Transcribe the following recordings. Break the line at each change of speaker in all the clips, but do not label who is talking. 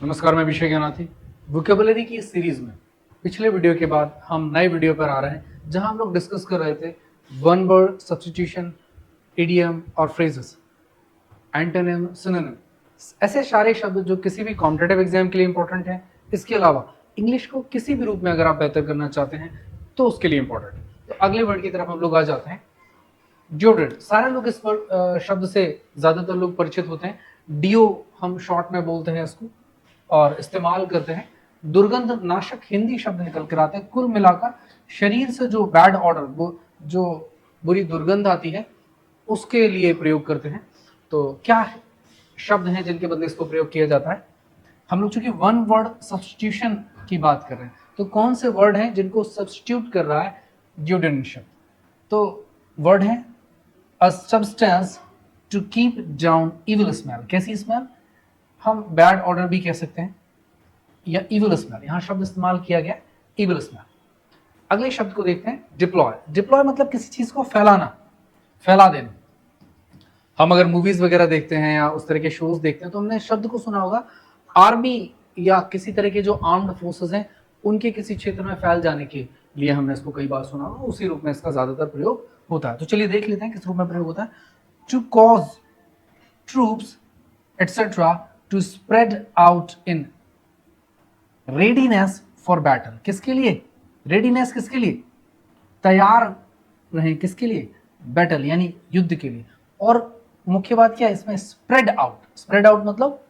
नमस्कार, मैं अभिषेक ज्ञानाथी। वोकेबुलरी की इस सीरीज में पिछले वीडियो के बाद हम नए वीडियो पर आ रहे हैं जहां हम लोग डिस्कस कर रहे थे वन वर्ड सब्स्टिट्यूशन, इडियम और फ्रेजेस, एंटोनिम, सिनोनिम, ऐसे सारे शब्द जो किसी भी कॉम्पिटिटिव एग्जाम के लिए इंपॉर्टेंट हैं। इसके अलावा इंग्लिश को किसी भी रूप में अगर आप बेहतर करना चाहते हैं तो उसके लिए इंपॉर्टेंट है। तो अगले वर्ड की तरफ हम लोग आ जाते हैं। डिओड्रेंट, सारे लोग इस शब्द से ज्यादातर लोग परिचित होते हैं। डिओ हम शॉर्ट में बोलते हैं इसको और इस्तेमाल करते हैं। दुर्गंध नाशक हिंदी शब्द निकल कर आते हैं। कुल मिलाकर शरीर से जो बैड ऑर्डर, वो जो बुरी दुर्गंध आती है उसके लिए प्रयोग करते हैं। तो क्या शब्द हैं जिनके बदले इसको प्रयोग किया जाता है? हम लोग चूंकि वन वर्ड सब्स्टिट्यूशन की बात कर रहे हैं तो कौन से वर्ड हैं जिनको सब्स्टिट्यूट कर रहा है डिओड्रेंट शब्द? तो वर्ड है a substance to keep down evil smell. कैसी स्मेल? हम बैड ऑर्डर भी कह सकते हैं या इविल स्मेल। यहां शब्द इस्तेमाल किया गया इविल स्मेल। अगले शब्द को देखते हैं डिप्लॉय। डिप्लॉय मतलब किसी चीज को फैलाना, फैला देना। हम अगर मूवीज वगैरह देखते हैं या उस तरह के शोज देखते हैं तो हमने शब्द को सुना होगा आर्मी या किसी तरह के जो आर्म्ड फोर्सेस हैं उनके किसी क्षेत्र में फैल जाने के लिए हमने इसको कई बार सुना होगा। उसी रूप में इसका ज्यादातर प्रयोग होता है। तो चलिए देख लेते हैं किस रूप में प्रयोग होता है। To cause troops etcetera to spread out in readiness for battle. किसके लिए रेडीनेस? किसके लिए तैयार रहे? किसके लिए? बैटल यानी युद्ध के लिए। और मुख्य बात क्या है इसमें? Spread out. स्प्रेड आउट मतलब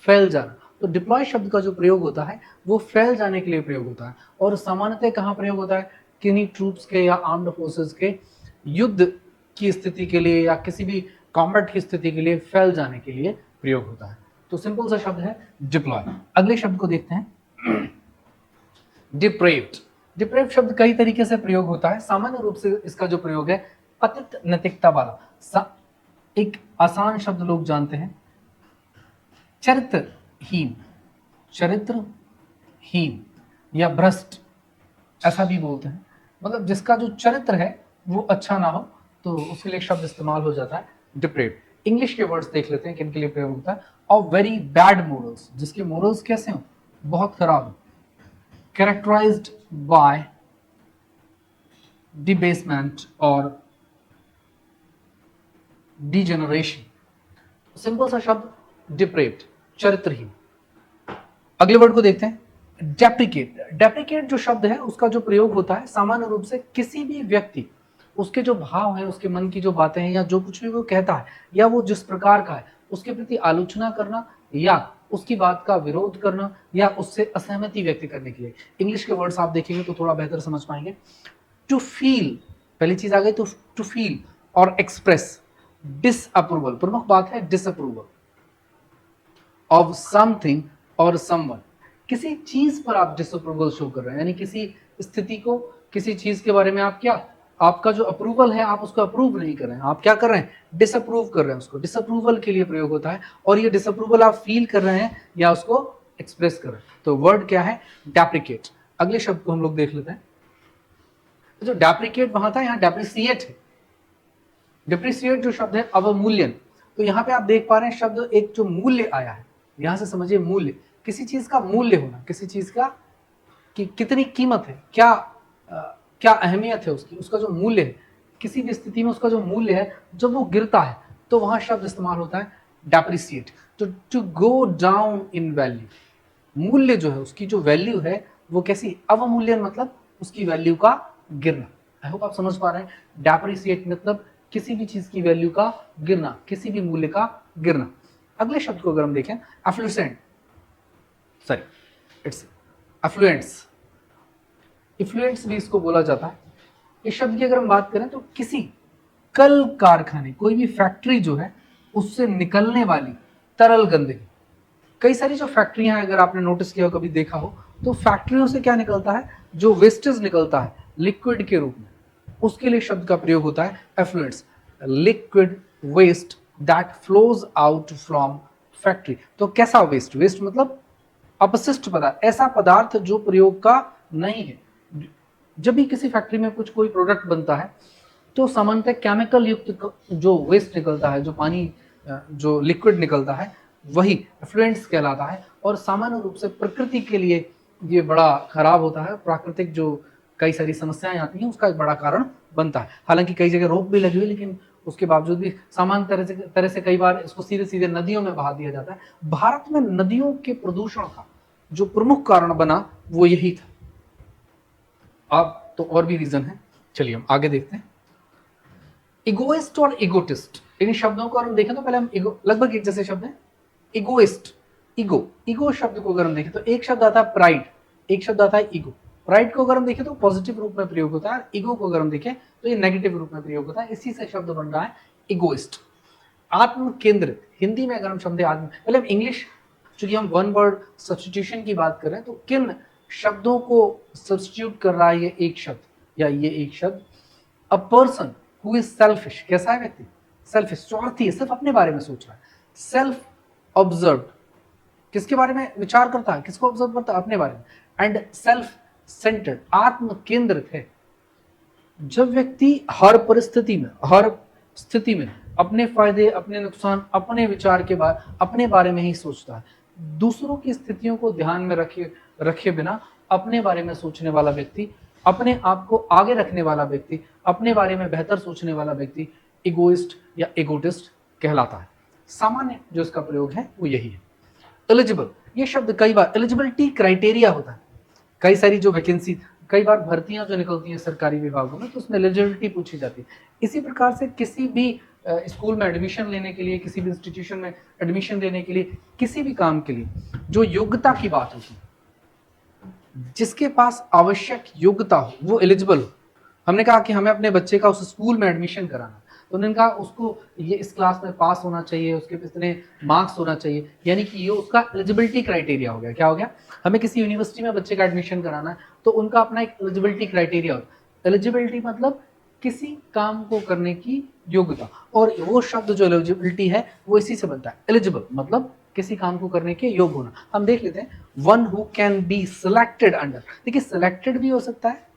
फैल जाना। तो डिप्लॉय शब्द का जो प्रयोग होता है वो फैल जाने के लिए प्रयोग होता है। और सामान्यतः कहाँ प्रयोग होता है? किन्हीं ट्रूप्स के या आर्म्ड फोर्सेस के युद्ध की स्थिति के लिए या किसी भी कॉम्बैट की स्थिति के लिए फैल जाने के लिए प्रयोग होता है। तो सिंपल सा शब्द है डिप्लॉय। अगले शब्द को देखते हैं डिप्रेव्ड। डिप्रेव्ड शब्द कई तरीके से प्रयोग होता है। सामान्य रूप से इसका जो प्रयोग है पतित नैतिकता वाला। एक आसान शब्द लोग जानते हैं चरित्रहीन। चरित्रहीन या भ्रष्ट ऐसा भी बोलते हैं। मतलब जिसका जो चरित्र है वो अच्छा ना हो तो उसके लिए शब्द इस्तेमाल हो जाता है डिप्रेव्ड। इंग्लिश के वर्ड्स देख लेते हैं किन के लिए प्रयोग होता है। ऑफ वेरी बैड मोरल्स, जिसके मोरल्स कैसे हो? बहुत खराब हो। कैरेक्टराइज्ड बाय डिबेसमेंट और डिजेनरेशन। सिंपल सा शब्द डिप्रेव्ड, चरित्रहीन। अगले वर्ड को देखते हैं डेप्रिकेट। डेप्रिकेट जो शब्द है उसका जो प्रयोग होता है सामान्य रूप से किसी भी व्यक्ति, उसके जो भाव है, उसके मन की जो बातें हैं या जो कुछ भी वो कहता है या वो जिस प्रकार का है उसके प्रति आलोचना करना या उसकी बात का विरोध करना या उससे असहमति व्यक्त करने के लिए। इंग्लिश के वर्ड्स आप देखेंगे तो थोड़ा बेहतर समझ पाएंगे। टू फील, पहली चीज आ गई तो टू फील और एक्सप्रेस डिसअप्रूवल। प्रमुख बात है डिसअप्रूवल ऑफ समथिंग और समवन। किसी चीज पर आप डिसअप्रूवल शो कर रहे हैं, यानी किसी स्थिति को, किसी चीज के बारे में आप क्या, आपका जो अप्रूवल है आप उसको अप्रूव नहीं कर रहे हैं, आप क्या कर रहे हैं? डिसअप्रूव कर रहे हैं उसको। डिसअप्रूवल के लिए प्रयोग होता है और ये डिसअप्रूवल आप फील कर रहे हैं या उसको एक्सप्रेस कर रहे हैं। तो वर्ड क्या है? डेप्रिकेट। अगले शब्द को हम लोग देख लेते हैं। जो डेप्रिकेट वहां था, यहाँ डेप्रिसिएट है। डिप्रिसिएट जो शब्द है अवमूल्यन। तो यहाँ पे आप देख पा रहे हैं शब्द एक जो मूल्य आया है, यहां से समझिए मूल्य, किसी चीज का मूल्य होना, किसी चीज का कि कितनी कीमत है, क्या अहमियत है उसकी, उसका जो मूल्य है, किसी भी स्थिति में उसका जो मूल्य है जब वो गिरता है तो वहां शब्द इस्तेमाल होता है डेप्रिसिएट। तो to go down in value, मूल्य जो है उसकी जो वैल्यू है वो कैसी? अवमूल्यन मतलब उसकी वैल्यू का गिरना। आई होप आप समझ पा रहे हैं। डेप्रिसिएट मतलब किसी भी चीज की वैल्यू का गिरना, किसी भी मूल्य का गिरना। अगले शब्द को अगर हम देखें effluent, sorry it's effluents, effluents भी इसको बोला जाता है। इस शब्द की अगर हम बात करें तो किसी कल कारखाने, कोई भी फैक्ट्री जो है उससे निकलने वाली तरल गंदगी। कई सारी जो फैक्ट्रियां हैं, अगर आपने नोटिस किया हो, कभी देखा हो, तो फैक्ट्रियों से क्या निकलता है? जो वेस्टेज निकलता है लिक्विड के रूप में, उसके लिए शब्द का प्रयोग होता है effluents. Liquid waste that flows out from factory. तो कैसा वेस्ट? वेस्ट मतलब अपशिष्ट पदार्थ, ऐसा पदार्थ जो प्रयोग का नहीं है। जब भी किसी फैक्ट्री में कुछ कोई प्रोडक्ट बनता है तो सामान्यतः केमिकल युक्त जो वेस्ट निकलता है, जो पानी, जो लिक्विड निकलता है, वही एफ्लुएंस कहलाता है। और सामान्य रूप से प्रकृति के लिए ये बड़ा खराब होता है, प्राकृतिक जो कई सारी समस्याएं आती हैं उसका एक बड़ा कारण बनता है। हालांकि कई जगह रोक भी लगी हुई, लेकिन उसके बावजूद भी सामान्य तरह से कई बार इसको सीधे सीधे नदियों में बहा दिया जाता है। भारत में नदियों के प्रदूषण का जो प्रमुख कारण बना वो यही था। अब तो और भी रीजन है, चलिए हम आगे देखते हैं। इगोइस्ट और इगोटिस्ट, इन शब्दों को हम देखें तो पहले हम लगभग एक जैसे शब्द हैं। इगोइस्ट, ईगो शब्द को अगर हम देखें तो एक शब्द आता है प्राइड, एक शब्द आता है ईगो। प्राइड को अगर हम देखें तो पॉजिटिव रूप में प्रयोग होता है, ईगो को अगर हम देखें तो ये नेगेटिव रूप में प्रयोग होता है। इसी से शब्द बन रहा है इगोइस्ट। आत्म केंद्रित, हिंदी में अगर हम शब्द आत्म, पहले हम इंग्लिश, चूंकि हम वन वर्ड सब्स्टिट्यूशन की बात कर रहे हैं तो किन शब्दों को सब्स्टिट्यूट कर रहा है ये एक शब्द या ये एक शब्द। A person who is selfish, कैसा है व्यक्ति? सेल्फिश, स्वार्थी, सिर्फ अपने बारे में सोच रहा है। सेल्फ ऑब्जर्व, किसके बारे में विचार करता है? किसको ऑब्जर्व करता है? अपने बारे में। एंड सेल्फ सेंटर्ड, आत्म केंद्रित है। जब व्यक्ति हर परिस्थिति में, हर स्थिति में अपने फायदे, अपने नुकसान, अपने विचार के बाद अपने बारे में ही सोचता है, दूसरों की स्थितियों को ध्यान में रखे बिना अपने बारे में सोचने वाला व्यक्ति, अपने आप को आगे रखने वाला व्यक्ति, अपने बारे में बेहतर सोचने वाला व्यक्ति इगोइस्ट या इगोटिस्ट कहलाता है। सामान्य जो इसका प्रयोग है वो यही है। एलिजिबल, ये शब्द कई बार एलिजिबिलिटी क्राइटेरिया होता है। कई सारी जो वैकेंसी, कई बार भर्तियां जो निकलती हैं सरकारी विभागों में तो उसमें एलिजिबिलिटी पूछी जाती है। इसी प्रकार से किसी भी स्कूल में एडमिशन लेने के लिए, किसी भी इंस्टीट्यूशन में एडमिशन लेने के लिए, किसी भी काम के लिए जो योग्यता की बात होती है, जिसके पास आवश्यक योग्यता हो वो एलिजिबल हो। हमने कहा कि हमें अपने बच्चे का उस स्कूल में एडमिशन कराना, तो उन्होंने कहा उसको ये इस क्लास में पास होना चाहिए, उसके इतने मार्क्स होना चाहिए, यानी कि ये उसका एलिजिबिलिटी क्राइटेरिया हो गया। क्या हो गया? हमें किसी यूनिवर्सिटी में बच्चे का एडमिशन कराना है तो उनका अपना एक एलिजिबिलिटी क्राइटेरिया होता है। एलिजिबिलिटी मतलब किसी काम को करने की योग्यता, और वो शब्द जो एलिजिबिलिटी है वो इसी से बनता है। एलिजिबल मतलब किसी काम को करने के योग्य होना। हम देख लेते हैं, one who can be selected under, देखिए सिलेक्टेड भी हो सकता है,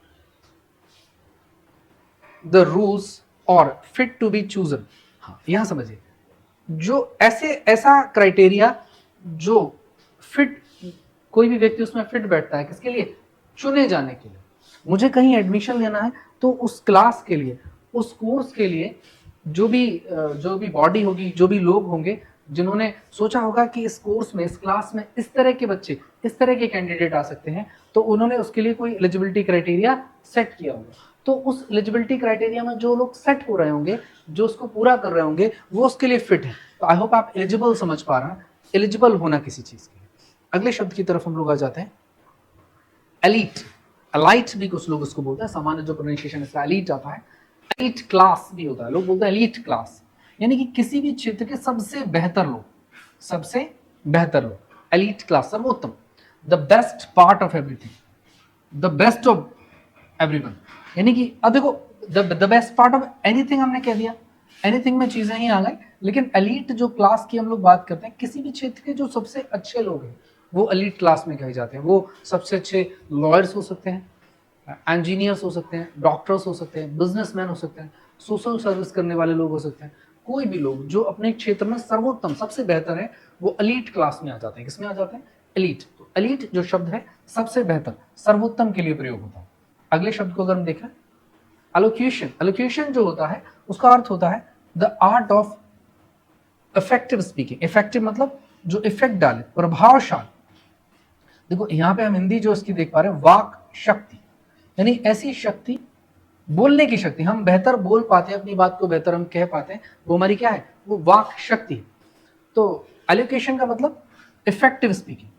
द रूल्स और फिट टू बी चूजन। हाँ, यहां समझिए, जो ऐसा क्राइटेरिया जो फिट, कोई भी व्यक्ति उसमें फिट बैठता है, किसके लिए? चुने जाने के लिए। मुझे कहीं एडमिशन लेना है तो उस क्लास के लिए, उस कोर्स के लिए जो भी बॉडी होगी, जो भी लोग होंगे जिन्होंने सोचा होगा कि इस कोर्स में, इस क्लास में इस तरह के बच्चे, इस तरह के कैंडिडेट आ सकते हैं, तो उन्होंने उसके लिए कोई एलिजिबिलिटी क्राइटेरिया सेट किया होगा। तो उस एलिजिबिलिटी क्राइटेरिया में जो लोग सेट हो रहे होंगे, जो उसको पूरा कर रहे होंगे, वो उसके लिए फिट है। तो आई होप आप एलिजिबल समझ पा रहे हैं, एलिजिबल होना किसी चीज के लिए। अगले शब्द की तरफ हम लोग आ जाते हैं, एलीट। एलाइट भी कुछ लोग उसको बोलते हैं, सामान्य जो प्रोनाउंसिएशन इसका एलीट आता है। एलीट क्लास भी होता है, लोग बोलते हैं एलीट क्लास, यानी कि किसी भी क्षेत्र के सबसे बेहतर लोग, सबसे बेहतर लोग, एलीट क्लास, सर्वोत्तम, the best part of everything, the best of everyone, यानी कि अब देखो the best part of anything हमने कह दिया, एनीथिंग में चीजें ही आ गई, लेकिन एलीट जो क्लास की हम लोग बात करते हैं, किसी भी क्षेत्र के जो सबसे अच्छे लोग हैं वो एलीट क्लास में कहे जाते हैं। वो सबसे अच्छे लॉयर्स हो सकते हैं, इंजीनियर्स हो सकते हैं, डॉक्टर्स हो सकते हैं, बिजनेसमैन हो सकते हैं, सोशल सर्विस करने वाले लोग हो सकते हैं, कोई भी लोग जो अपने क्षेत्र में सर्वोत्तम, सबसे बेहतर है, वो एलीट क्लास में आ जाते हैं। किसमें आ जाते हैं? एलीट। तो एलीट जो शब्द है सबसे बेहतर, सर्वोत्तम के लिए प्रयोग होता है। अगले शब्द को अगर हम देखें, एलोक्यूशन। एलोक्यूशन जो होता है उसका अर्थ होता है the art of effective speaking. Effective मतलब जो इफेक्ट डाले, प्रभावशाली। देखो यहाँ पे हम हिंदी जो इसकी देख पा रहे हैं, वाक शक्ति, यानी ऐसी शक्ति, बोलने की शक्ति, हम बेहतर बोल पाते हैं, अपनी बात को बेहतर हम कह पाते हैं, वो हमारी क्या है? वो वाक शक्ति। तो एलोकेशन का मतलब इफेक्टिव स्पीकिंग,